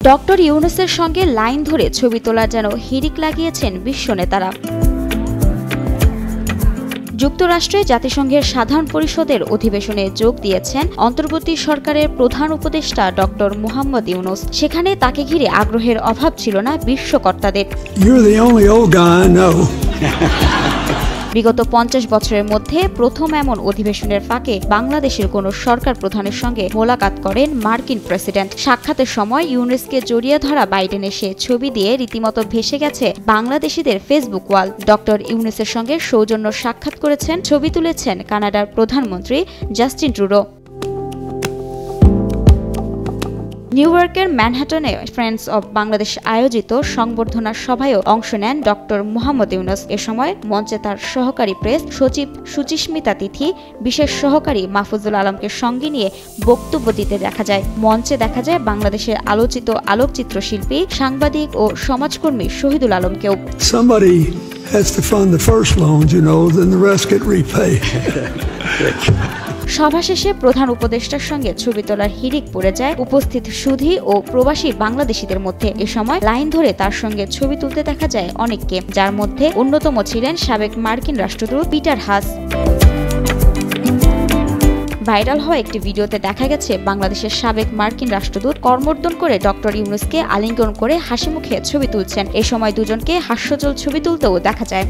Doctor ইউনূসের সঙ্গে line ধরে ছবি তোলার যেন হিড়িক লাগিয়েছেন বিশ্ব নেতারা। যুক্তরাষ্ট্রে জাতিসংঘের সাধারণ পরিষদের অধিবেশনে যোগ দিয়েছেন অন্তর্বর্তী সরকারের প্রধান উপদেষ্টা ডক্টর মুহাম্মদ ইউনূস। সেখানে তাকে ঘিরে আগ্রহের অভাব ছিল না বিশ্বকর্তাদের। বিগত 50 বছরের মধ্যে প্রথম এমন অধিবেশনের ফাঁকে বাংলাদেশের কোনো সরকার প্রধানের সঙ্গে মোলাকাত করেন মার্কিন প্রেসিডেন্ট। সাক্ষাতের সময় ইউনূসকে জড়িয়ে ধরা বাইডেন এসে ছবি দিয়ে রীতিমতো ভেসে গেছে বাংলাদেশিদের ফেসবুক ওয়াল। ডক্টর ইউনূসের সঙ্গে সৌজন্য সাক্ষাৎ করেছেন, ছবি তুলেছেন কানাডার প্রধানমন্ত্রী জাস্টিন ট্রুডো। নিউ ইয়র্কের ম্যানহাটনে ফ্রেন্ডস অব বাংলাদেশ আয়োজিত সংবর্ধনা সভায়ও অংশ নেন ডক্টর মুহাম্মদ ইউনূস। এ সময় মঞ্চে তার সহকারী প্রেস সচিব সুচিস্মিতা তিথি, বিশেষ সহকারী মাহফুজুল আলমকে সঙ্গে নিয়ে বক্তব্য দিতে দেখা যায়। মঞ্চে দেখা যায় বাংলাদেশের আলোচিত আলোকচিত্র শিল্পী, সাংবাদিক ও সমাজকর্মী শহীদুল আলমকেও। সভা শেষে প্রধান উপদেষ্টার সঙ্গে ছবি তোলার হিড়িক পড়ে যায় উপস্থিত সুধী ও প্রবাসী বাংলাদেশিদের মধ্যে। এ সময় লাইন ধরে তার সঙ্গে ছবি তুলতে দেখা যায় অনেককে, যার মধ্যে অন্যতম ছিলেন সাবেক মার্কিন রাষ্ট্রদূত পিটার হাস। ভাইরাল হওয়া একটি ভিডিওতে দেখা গেছে বাংলাদেশের সাবেক মার্কিন রাষ্ট্রদূত করমর্দন করে ডক্টর ইউনূসকে আলিঙ্গন করে হাসিমুখে ছবি তুলছেন। এ সময় দুজনকে হাস্যোজ্জ্বল ছবি তুলতেও দেখা যায়।